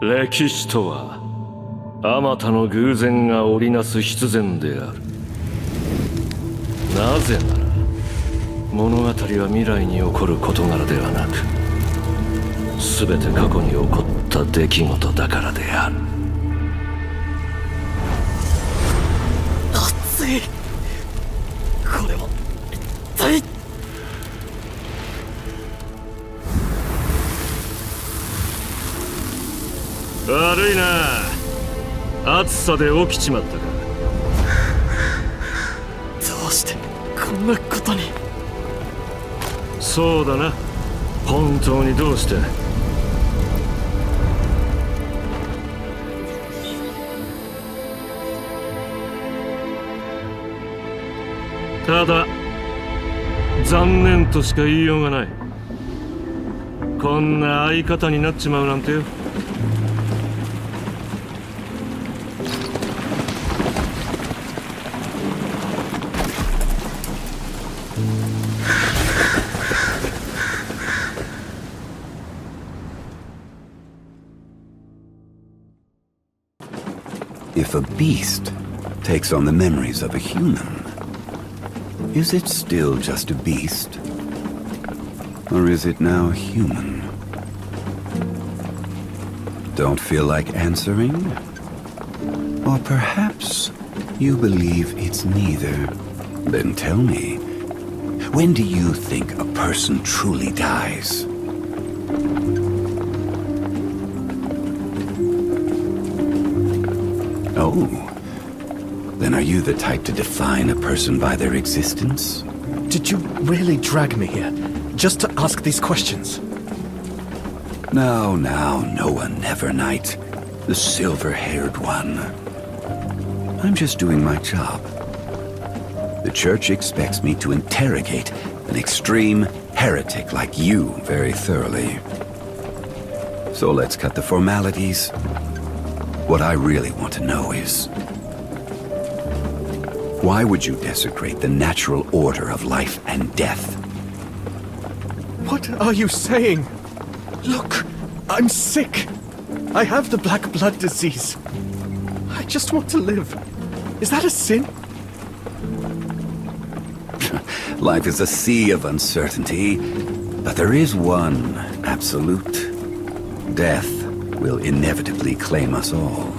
歴史とはあまたの偶然が織りなす必然である。なぜなら物語は未来に起こる事柄ではなく、全て過去に起こった出来事だからである。熱い。これは一体。悪いな、暑さで起きちまったか。どうしてこんなことに。そうだな、本当にどうして。ただ残念としか言いようがない。こんな相方になっちまうなんてよ。If a beast takes on the memories of a human, is it still just a beast? Or is it now human? Don't feel like answering? Or perhaps you believe it's neither? Then tell me, when do you think a person truly dies? Oh, then are you the type to define a person by their existence? Did you really drag me here just to ask these questions? Now, Noah Nevernight, the silver-haired one. I'm just doing my job. The church expects me to interrogate an extreme heretic like you very thoroughly. So let's cut the formalities. What I really want to know is, why would you desecrate the natural order of life and death? What are you saying? Look, I'm sick. I have the black blood disease. I just want to live. Is that a sin? Life is a sea of uncertainty, but there is one absolute. Death will inevitably claim us all.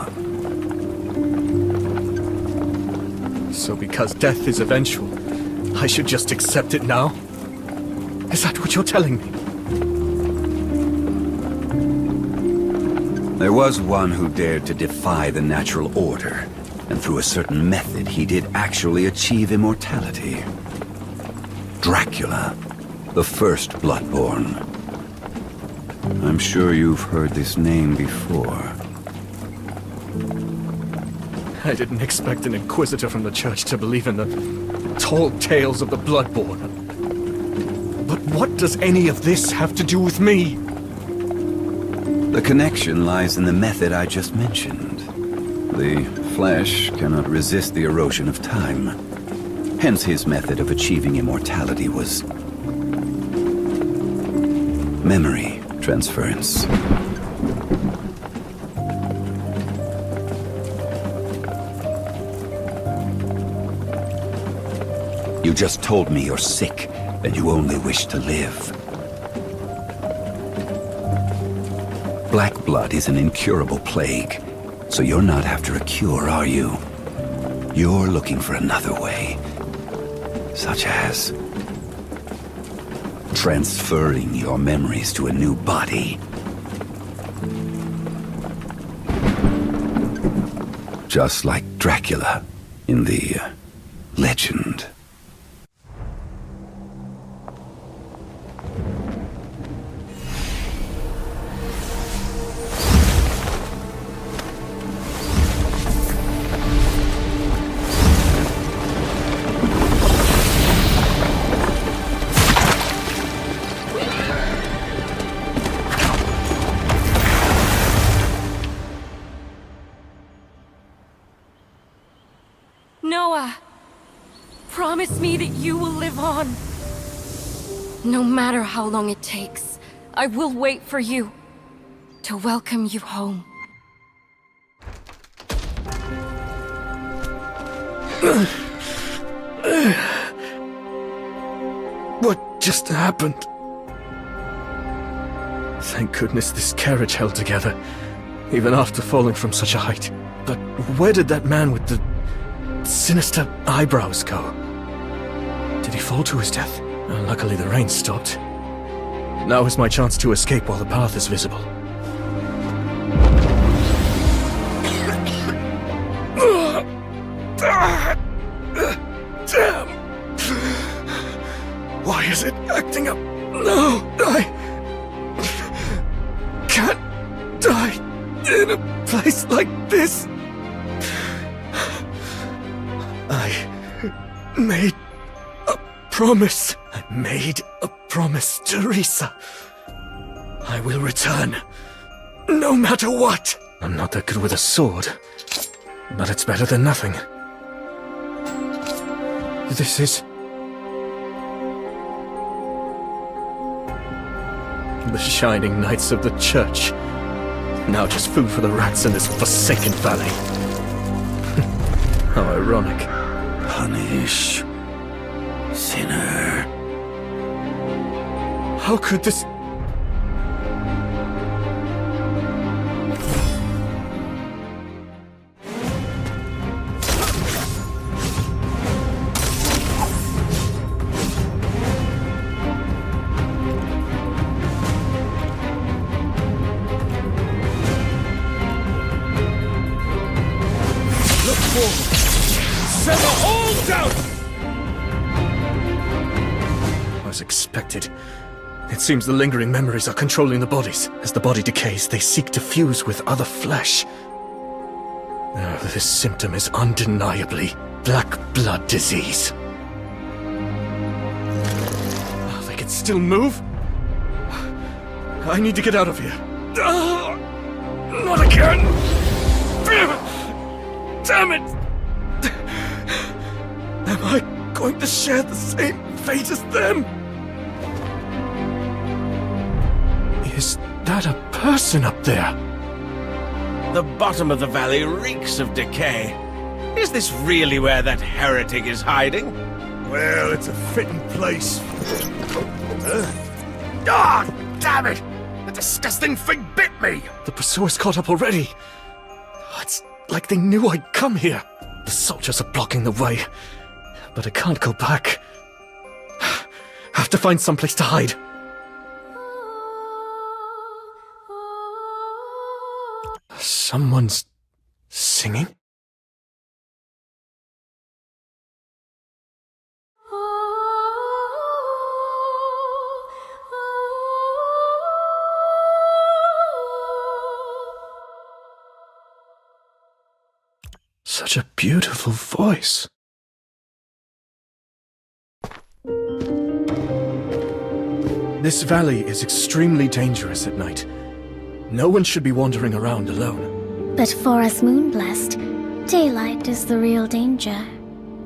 So because death is eventual, I should just accept it now? Is that what you're telling me? There was one who dared to defy the natural order, and through a certain method he did actually achieve immortality. Dracula, the first Bloodborne. I'm sure you've heard this name before. I didn't expect an inquisitor from the church to believe in the tall tales of the Bloodborne. But what does any of this have to do with me? The connection lies in the method I just mentioned. The flesh cannot resist the erosion of time. Hence his method of achieving immortality was memory transference. You just told me you're sick and you only wish to live. Black blood is an incurable plague, so you're not after a cure, are you? You're looking for another way, such as transferring your memories to a new body. Just like Dracula in the legend. Noah, promise me that you will live on. No matter how long it takes, I will wait for you. to welcome you home. What just happened? Thank goodness this carriage held together, even after falling from such a height. But where did that man with the sinister eyebrows go? Did he fall to his death? Luckily the rain stopped. Now is my chance to escape while the path is visible. Damn! Why is it acting up? No, I can't die in a place like this. I made a promise. I made a promise, Teresa. I will return, no matter what. I'm not that good with a sword, but it's better than nothing. This is the shining knights of the church. Now just food for the rats in this forsaken valley. How ironic. Punish, sinner. How could this... Set the whole down! As expected. It seems the lingering memories are controlling the bodies. As the body decays, they seek to fuse with other flesh. Oh, this symptom is undeniably black blood disease. Oh, they can still move? I need to get out of here. Oh, not again! Damn it! Am I going to share the same fate as them? Is that a person up there? The bottom of the valley reeks of decay. Is this really where that heretic is hiding? Well, it's a fitting place. Ah, damn it! The disgusting thing bit me! The pursuer's caught up already. It's like they knew I'd come here. The soldiers are blocking the way, but I can't go back. Have to find someplace to hide. Someone's singing? Such a beautiful voice. This valley is extremely dangerous at night. No one should be wandering around alone. But for us Moonblessed, daylight is the real danger.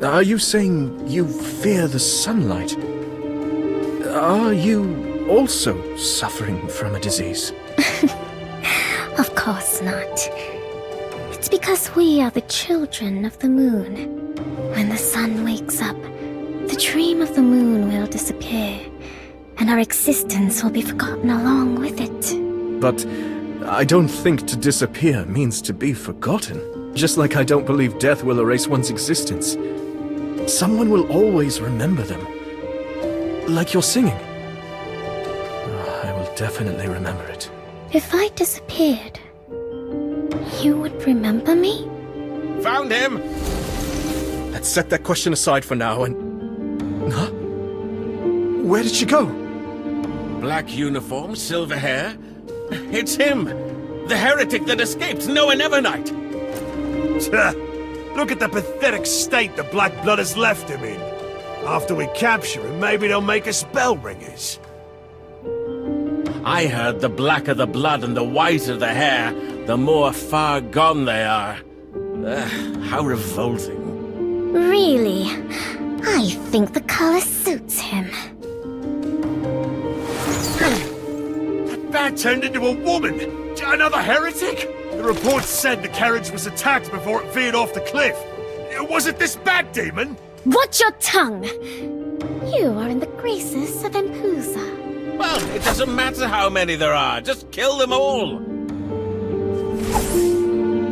Are you saying you fear the sunlight? Are you also suffering from a disease? Of course not. It's because we are the children of the moon. When the sun wakes up, the dream of the moon will disappear, and our existence will be forgotten along with it. But I don't think to disappear means to be forgotten. Just like I don't believe death will erase one's existence. Someone will always remember them. Like your singing. I will definitely remember it. If I disappeared, you would remember me? Found him! Let's set that question aside for now and... Huh? Where did she go? Black uniform, silver hair. It's him! The heretic that escaped Noah Nevernight! Look at the pathetic state the Black Blood has left him in. After we capture him, maybe they'll make us bell ringers. I heard the blacker the blood and the whiter the hair, the more far gone they are. How revolting. Really? I think the color suits him. That turned into a woman! Another heretic? The reports said the carriage was attacked before it veered off the cliff. Was it this bat demon? Watch your tongue! You are in the graces of Empusa. Well, it doesn't matter how many there are. Just kill them all.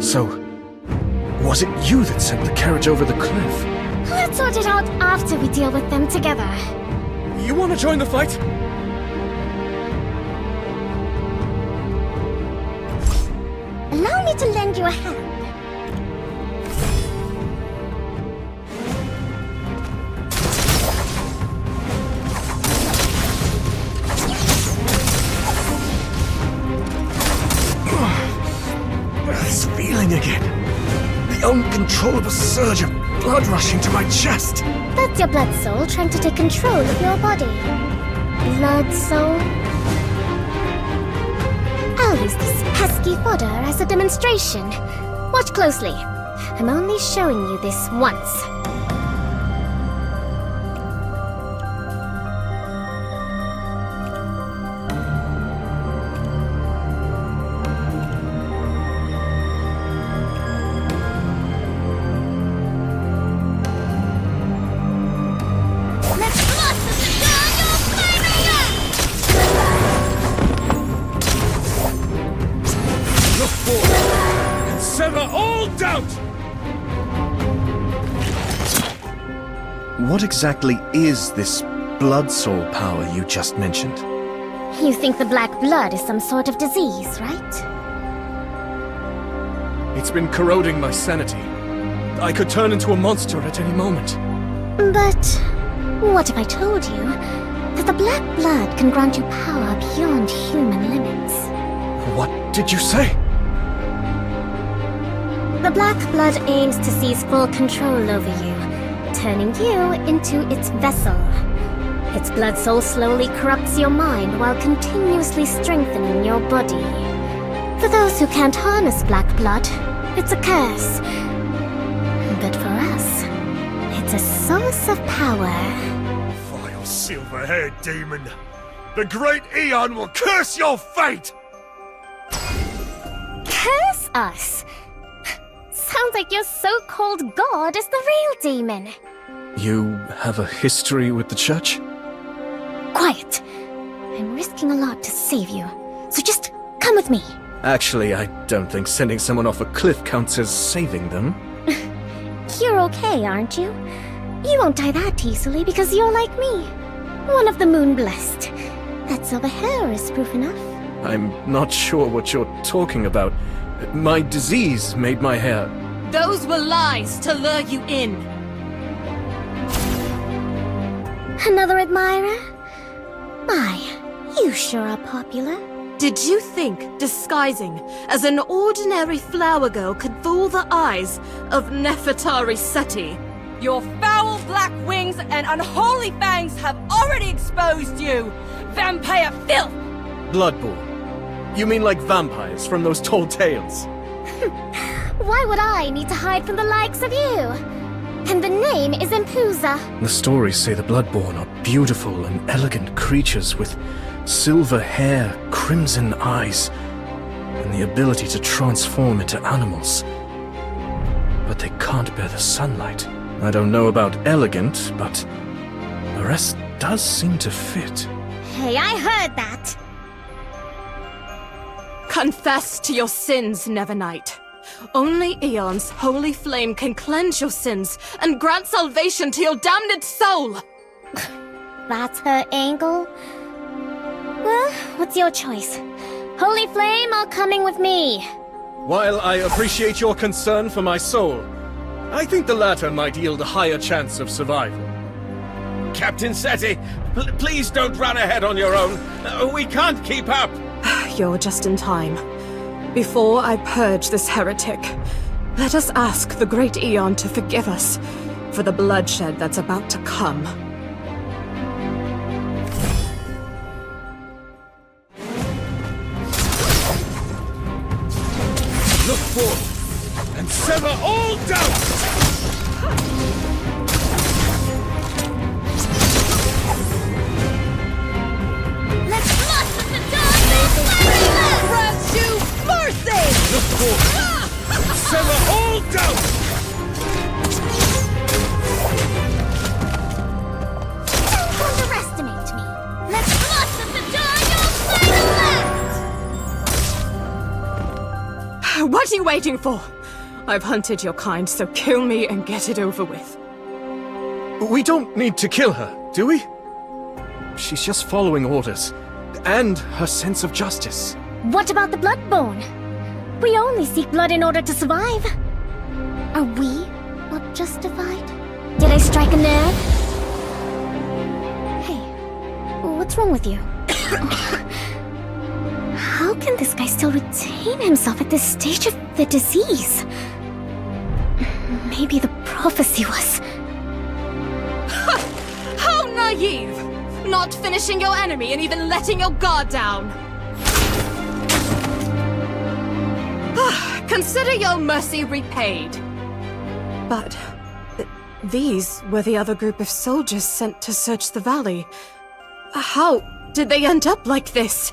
So, was it you that sent the carriage over the cliff? Let's sort it out after we deal with them together. You want to join the fight? Allow me to lend you a hand. This feeling again. The uncontrollable surge of blood rushing to my chest. That's your blood soul trying to take control of your body. Blood soul? I'll use this pesky fodder as a demonstration. Watch closely. I'm only showing you this once. Let's blossom the jungle Look forward and sever all doubt! What exactly is this blood soul power you just mentioned? You think the black blood is some sort of disease, right? It's been corroding my sanity. I could turn into a monster at any moment. But what if I told you that the black blood can grant you power beyond human limits? What did you say? The black blood aims to seize full control over you, turning you into its vessel. Its blood soul slowly corrupts your mind while continuously strengthening your body. For those who can't harness black blood, it's a curse. But for us, it's a source of power. Vile silver-haired demon! The great Eon will curse your fate! Curse us? Sounds like your so-called god is the real demon. You have a history with the church? Quiet. I'm risking a lot to save you, so just come with me. Actually, I don't think sending someone off a cliff counts as saving them. You're okay, aren't you? You won't die that easily because you're like me. One of the moon-blessed. That silver hair is proof enough. I'm not sure what you're talking about. My disease made my hair. Those were lies to lure you in. Another admirer? My, you sure are popular. Did you think disguising as an ordinary flower girl could fool the eyes of Nefertari Seti? Your foul black wings and unholy fangs have already exposed you! Vampire filth! Bloodborne. You mean like vampires from those tall tales? Why would I need to hide from the likes of you? And the name is Empusa. The stories say the Bloodborne are beautiful and elegant creatures with silver hair, crimson eyes, and the ability to transform into animals. But they can't bear the sunlight. I don't know about elegant, but the rest does seem to fit. Hey, I heard that. Confess to your sins, Nevernight. Only Eon's holy flame can cleanse your sins and grant salvation to your damned soul! That's her angle? Well, what's your choice? Holy Flame or coming with me? While I appreciate your concern for my soul, I think the latter might yield a higher chance of survival. Captain Seti, please don't run ahead on your own. We can't keep up. You're just in time. Before I purge this heretic, let us ask the great Eon to forgive us for the bloodshed that's about to come. Look forth and sever all doubt! Let's blossom the dawn! Grant you What are you waiting for? I've hunted your kind, so kill me and get it over with. We don't need to kill her, do we? She's just following orders. And her sense of justice. What about the Bloodborne? We only seek blood in order to survive. Are we not justified? Did I strike a nerve? Hey, what's wrong with you? How can this guy still retain himself at this stage of the disease? Maybe the prophecy was... How naive! Not finishing your enemy and even letting your guard down. Consider your mercy repaid. But these were the other group of soldiers sent to search the valley. How did they end up like this?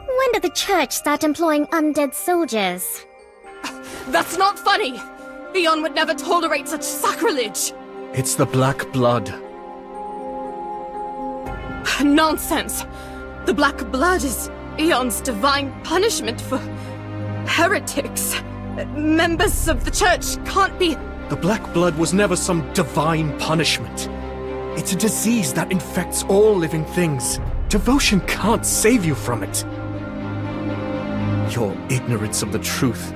When did the church start employing undead soldiers? That's not funny! Eon would never tolerate such sacrilege! It's the Black Blood. Nonsense! The Black Blood is Eon's divine punishment for heretics. Members of the church can't be... The Black Blood was never some divine punishment. It's a disease that infects all living things. Devotion can't save you from it. Your ignorance of the truth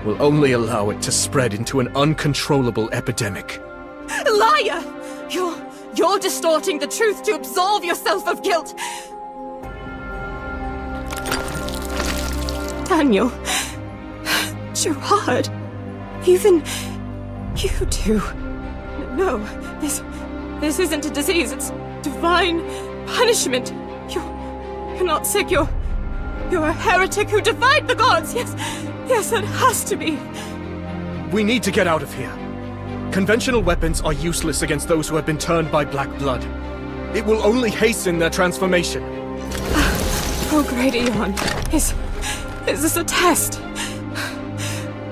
will only allow it to spread into an uncontrollable epidemic. Liar! You're distorting the truth to absolve yourself of guilt! Daniel... Gerard... Even... you two... No, this isn't a disease, it's divine punishment. You're not sick, you're a heretic who defied the gods! Yes, that has to be. We need to get out of here. Conventional weapons are useless against those who have been turned by Black Blood. It will only hasten their transformation. Oh, great Eon. Is this a test?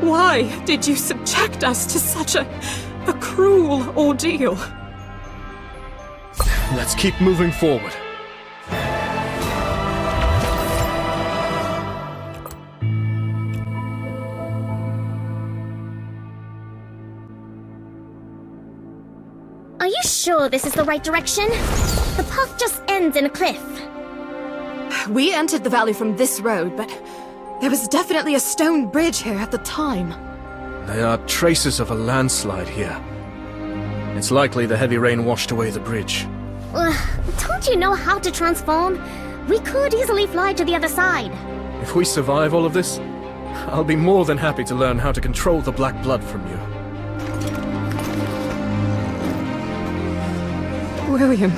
Why did you subject us to such a cruel ordeal? Let's keep moving forward. Are you sure this is the right direction? The path just ends in a cliff. We entered the valley from this road, but there was definitely a stone bridge here at the time. There are traces of a landslide here. It's likely the heavy rain washed away the bridge. Don't you know how to transform? We could easily fly to the other side. If we survive all of this, I'll be more than happy to learn how to control the Black Blood from you. William...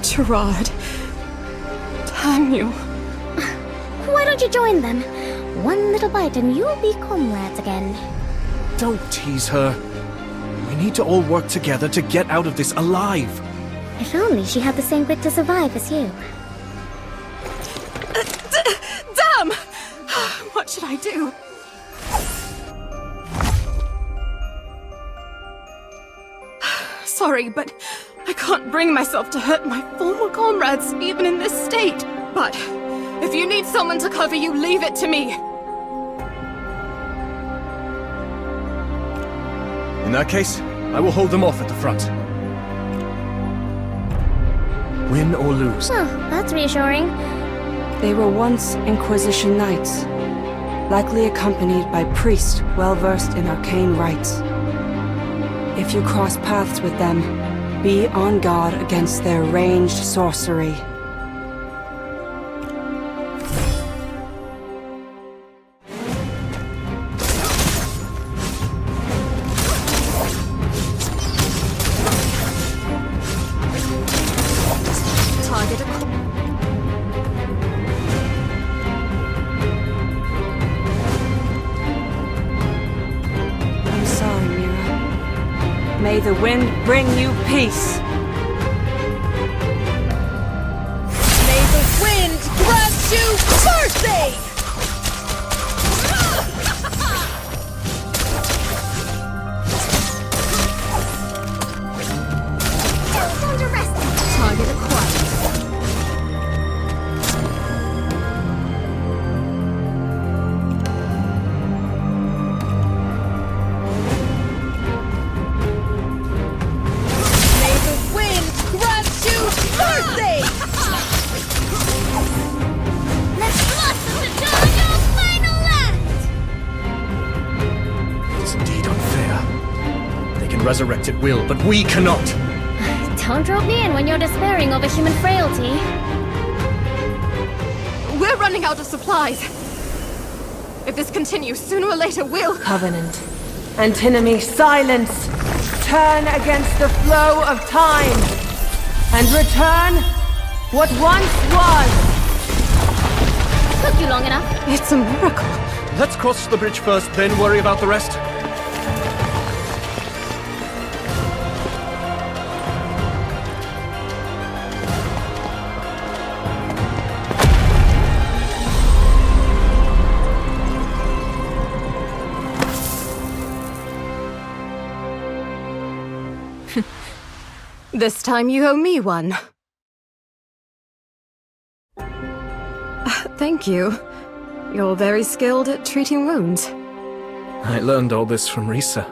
Gerard... Daniel... Why don't you join them? One little bite and you'll be comrades again. Don't tease her. We need to all work together to get out of this alive. If only she had the same grit to survive as you. Damn! What should I do? Sorry, but I can't bring myself to hurt my former comrades, even in this state. But if you need someone to cover you, leave it to me. In that case, I will hold them off at the front. Win or lose. Oh, that's reassuring. They were once Inquisition knights, likely accompanied by priests well-versed in arcane rites. If you cross paths with them, be on guard against their ranged sorcery. May the wind bring you peace. May the wind grant you mercy! Don't arrest them. Target acquired. can resurrect at will, but we cannot. Don't drop me in when you're despairing over human frailty. We're running out of supplies. If this continues, sooner or later we'll... Covenant. Antinomy, silence! Turn against the flow of time! And return what once was! Took you long enough. It's a miracle. Let's cross the bridge first, then worry about the rest. This time you owe me one. Thank you. You're very skilled at treating wounds. I learned all this from Risa.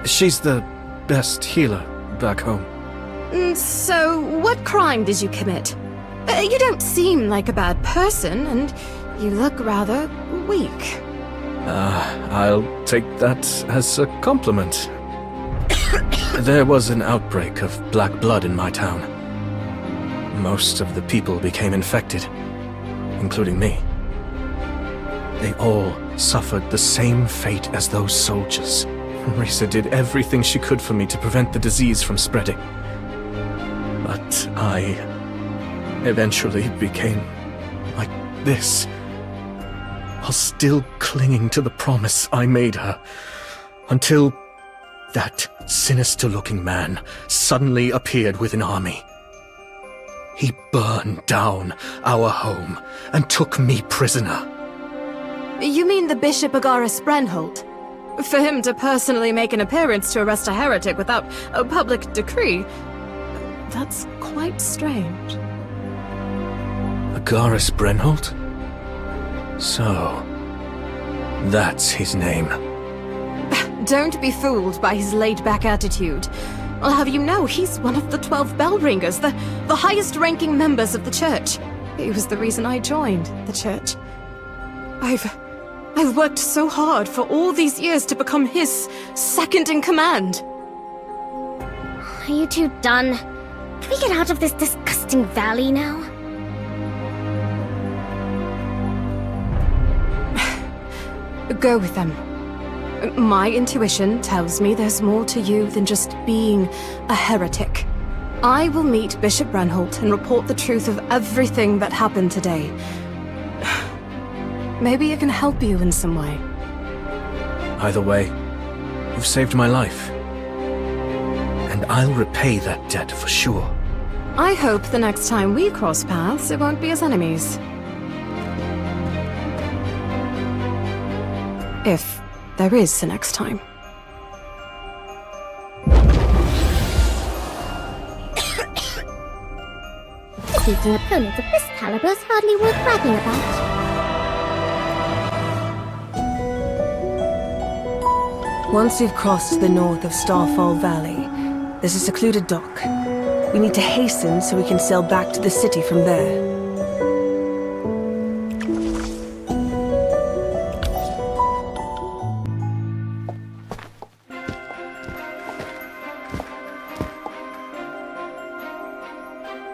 She's the best healer back home. So, what crime did you commit? You don't seem like a bad person, and you look rather weak. I'll take that as a compliment. There was an outbreak of black blood in my town. Most of the people became infected, including me. They all suffered the same fate as those soldiers. Risa did everything she could for me to prevent the disease from spreading. But I eventually became like this, while still clinging to the promise I made her, until that sinister-looking man suddenly appeared with an army. He burned down our home and took me prisoner. You mean the Bishop Agaris Brenholt? For him to personally make an appearance to arrest a heretic without a public decree, that's quite strange. Agaris Brenholt? So, that's his name. Don't be fooled by his laid-back attitude. I'll have you know he's one of the 12 bell ringers, the highest-ranking members of the church. He was the reason I joined the church. I've worked so hard for all these years to become his second-in-command. Are you two done? Can we get out of this disgusting valley now? Go with them. My intuition tells me there's more to you than just being a heretic. I will meet Bishop Brenholt and report the truth of everything that happened today. Maybe it can help you in some way. Either way, you've saved my life. And I'll repay that debt for sure. I hope the next time we cross paths, it won't be as enemies. If there is the next time. Defeating opponents of this caliber is hardly worth bragging about. Once you've crossed the north of Starfall Valley, there's a secluded dock. We need to hasten so we can sail back to the city from there.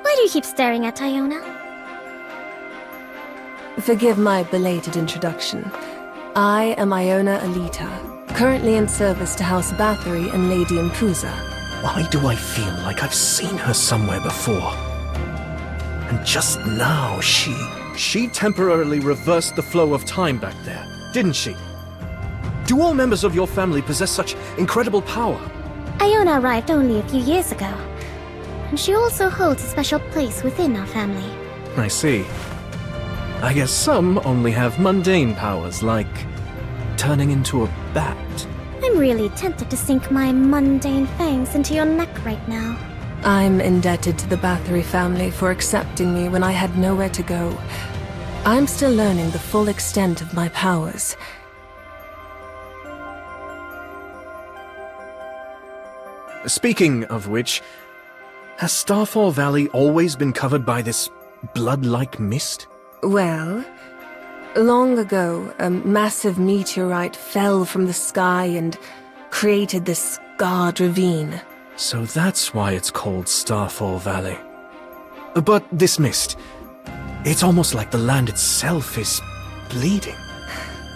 Why do you keep staring at Iona? Forgive my belated introduction. I am Iona Alita, currently in service to House Bathory and Lady Impuza. Why do I feel like I've seen her somewhere before? And just now, she temporarily reversed the flow of time back there, didn't she? Do all members of your family possess such incredible power? Iona arrived only a few years ago, and she also holds a special place within our family. I see. I guess some only have mundane powers, like turning into a bat. I'm really tempted to sink my mundane fangs into your neck right now. I'm indebted to the Bathory family for accepting me when I had nowhere to go. I'm still learning the full extent of my powers. Speaking of which, has Starfall Valley always been covered by this blood-like mist? Well, long ago, a massive meteorite fell from the sky and created this scarred ravine. So that's why it's called Starfall Valley. But this mist, it's almost like the land itself is bleeding.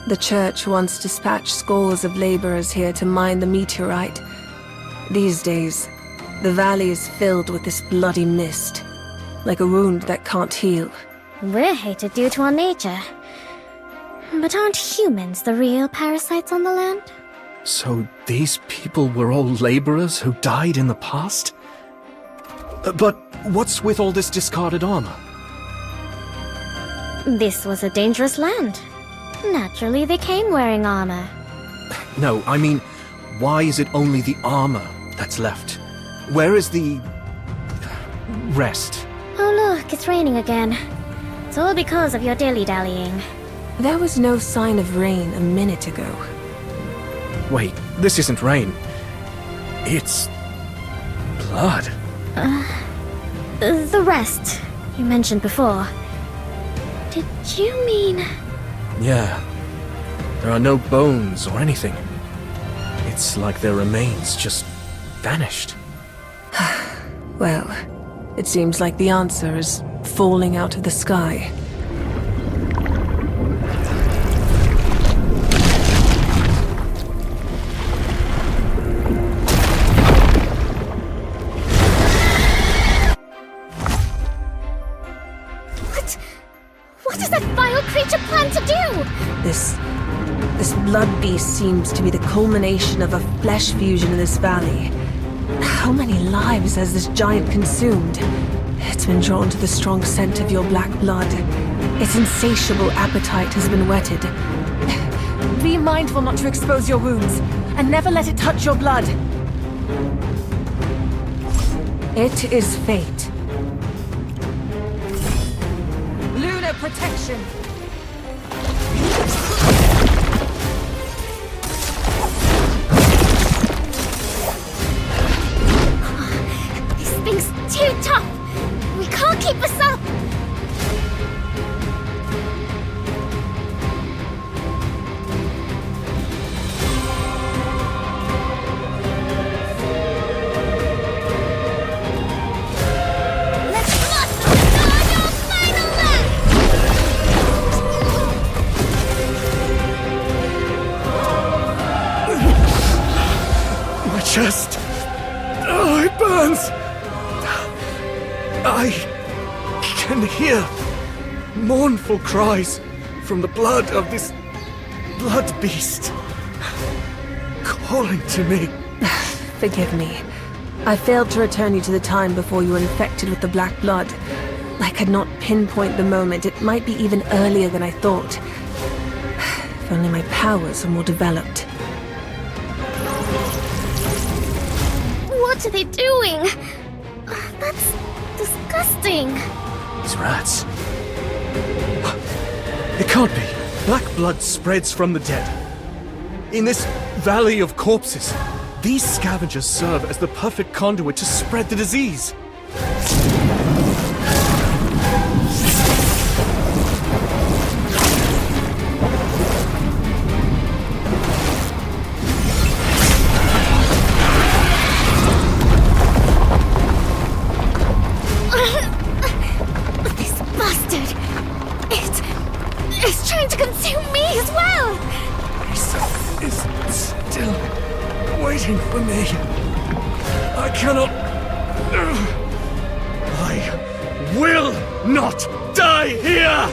The church once dispatched scores of laborers here to mine the meteorite. These days, the valley is filled with this bloody mist, like a wound that can't heal. We're hated due to our nature. But aren't humans the real parasites on the land? So these people were all laborers who died in the past? But what's with all this discarded armor? This was a dangerous land. Naturally, they came wearing armor. No, I mean, why is it only the armor that's left? Where is the rest? Oh look, it's raining again. It's all because of your dilly-dallying. There was no sign of rain a minute ago. Wait, this isn't rain. It's blood. The rest you mentioned before. Did you mean... Yeah. There are no bones or anything. It's like their remains just vanished. Well, it seems like the answer is falling out of the sky. What does that vile creature plan to do? This blood beast seems to be the culmination of a flesh fusion in this valley. How many lives has this giant consumed? It's been drawn to the strong scent of your black blood. Its insatiable appetite has been whetted. Be mindful not to expose your wounds, and never let it touch your blood. It is fate. Lunar protection! This thing's too tough! We can't keep this up! Let's blast them on your final My chest! Oh, it burns! I can hear mournful cries from the blood of this blood beast calling to me. Forgive me. I failed to return you to the time before you were infected with the black blood. I could not pinpoint the moment. It might be even earlier than I thought. If only my powers were more developed. What are they doing? That's disgusting. These rats. It can't be. Black blood spreads from the dead. In this valley of corpses, these scavengers serve as the perfect conduit to spread the disease. This bastard! It's trying to consume me as well! Is still waiting for me. I cannot... I will not die here!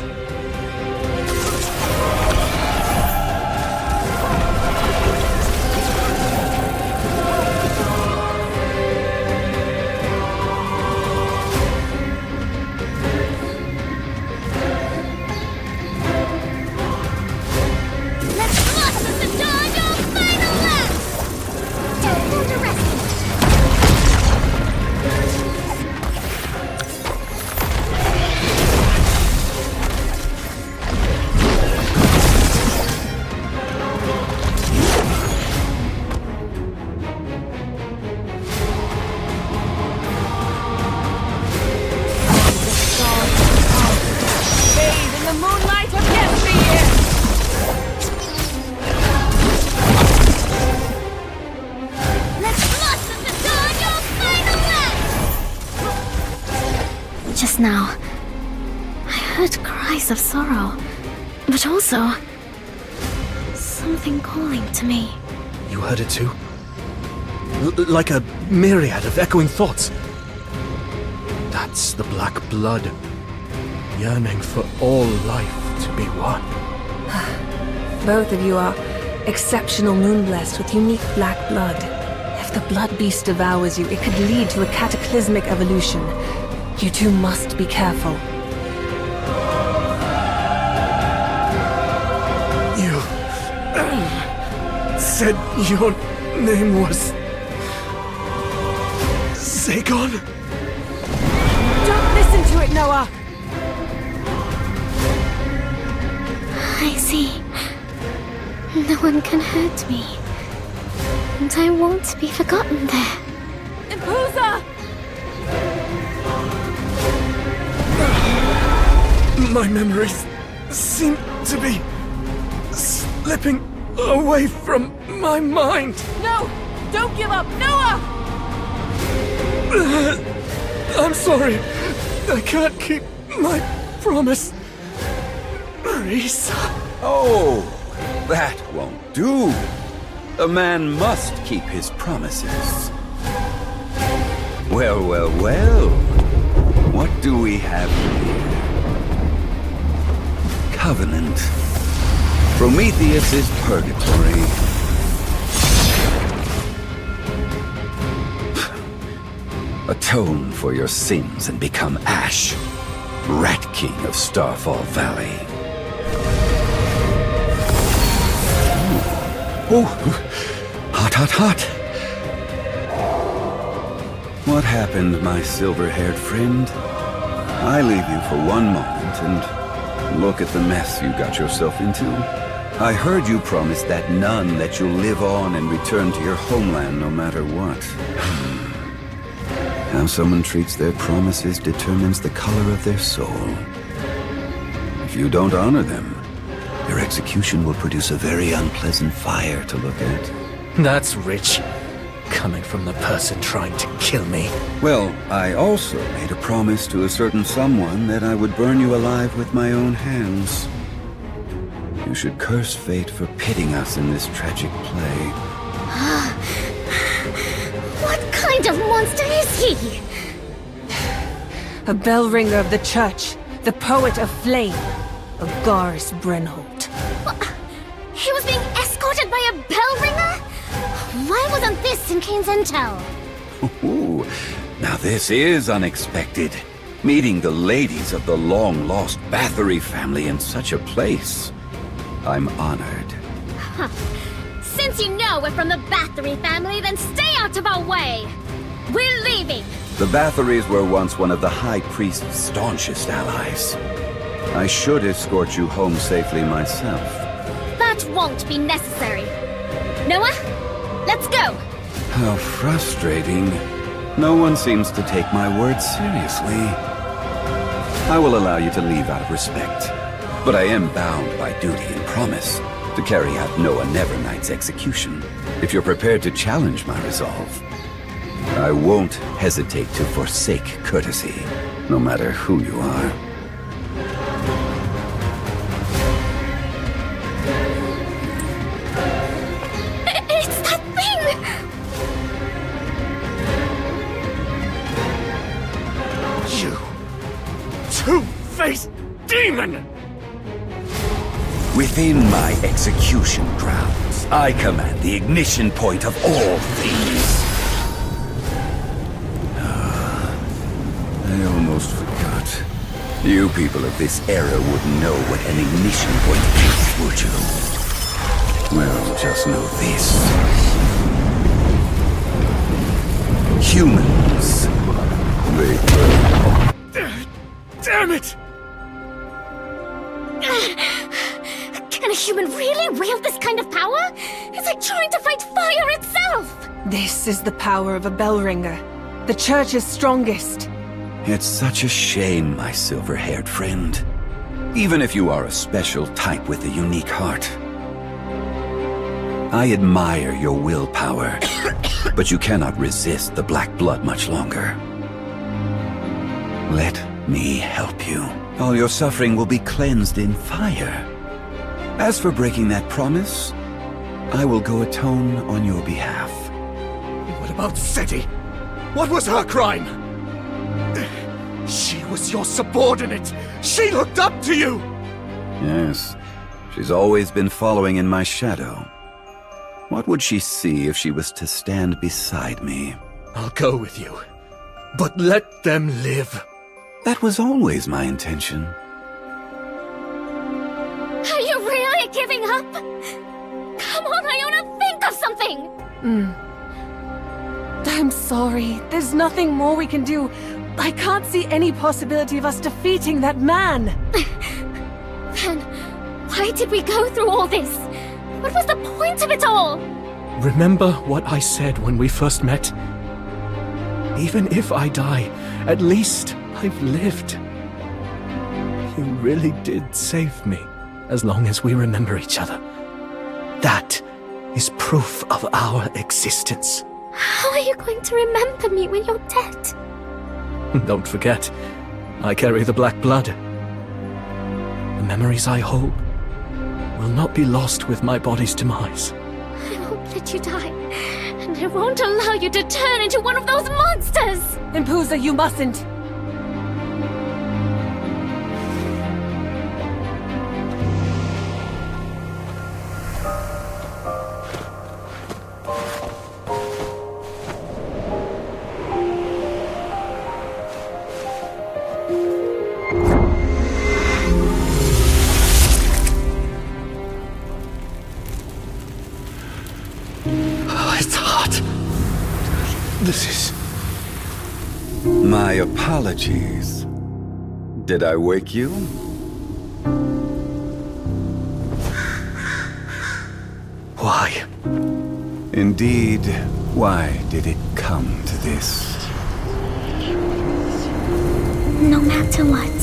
Let's blast us and die your final last! Don't want to rest. now. I heard cries of sorrow, but also something calling to me. You heard it too? Like a myriad of echoing thoughts. That's the black blood, yearning for all life to be one. Both of you are exceptional moon-blessed with unique black blood. If the blood beast devours you, it could lead to a cataclysmic evolution. You two must be careful. You said your name was Zagon? Don't listen to it, Noah! I see. No one can hurt me. And I won't be forgotten there. Ipusa! My memories seem to be slipping away from my mind. No! Don't give up! Noah! I'm sorry. I can't keep my promise. Risa. Oh, that won't do. A man must keep his promises. Well, well, well. What do we have here? Covenant. Prometheus's purgatory. Atone for your sins and become Ash, Rat King of Starfall Valley. Oh, hot, hot, hot. What happened, my silver-haired friend? I leave you for one moment and look at the mess you got yourself into. I heard you promise that nun that you'll live on and return to your homeland no matter what. How someone treats their promises determines the color of their soul. If you don't honor them, your execution will produce a very unpleasant fire to look at. That's rich. Coming from the person trying to kill me. Well, I also made a promise to a certain someone that I would burn you alive with my own hands. You should curse fate for pitting us in this tragic play. What kind of monster is he? A bell ringer of the church, the poet of flame, Agaris Brenholt. He was being escorted by a bell ringer? Why wasn't this in Kane's intel? Ooh, now this is unexpected. Meeting the ladies of the long-lost Bathory family in such a place. I'm honored. Since you know we're from the Bathory family, then stay out of our way! We're leaving! The Bathorys were once one of the High Priest's staunchest allies. I should escort you home safely myself. That won't be necessary. Noah, let's go! How frustrating. No one seems to take my words seriously. I will allow you to leave out of respect, but I am bound by duty and promise to carry out Noah Nevernight's execution. If you're prepared to challenge my resolve, I won't hesitate to forsake courtesy, no matter who you are. It's that thing! You two-faced demon! Within my execution grounds, I command the ignition point of all things. I almost forgot. You people of this era wouldn't know what an ignition point is, would you? Well, just know this. Humans, they burn. Damn it! Can a human really wield this kind of power? It's like trying to fight fire itself! This is the power of a bell ringer. The church's strongest. It's such a shame, my silver-haired friend. Even if you are a special type with a unique heart. I admire your willpower, but you cannot resist the black blood much longer. Let me help you. All your suffering will be cleansed in fire. As for breaking that promise, I will go atone on your behalf. What about Seti? What was her crime? She was your subordinate. She looked up to you. Yes, she's always been following in my shadow. What would she see if she was to stand beside me? I'll go with you. But let them live. That was always my intention. Are you really giving up? Come on, Iona, think of something! I'm sorry. There's nothing more we can do. I can't see any possibility of us defeating that man. Then, why did we go through all this? What was the point of it all? Remember what I said when we first met? Even if I die, at least I've lived. You really did save me, as long as we remember each other. That is proof of our existence. How are you going to remember me when you're dead? Don't forget, I carry the black blood. The memories I hold will not be lost with my body's demise. I won't let you die, and I won't allow you to turn into one of those monsters! Impusa, you mustn't. It's hot. This is... My apologies. Did I wake you? Why? Indeed, why did it come to this? No matter what,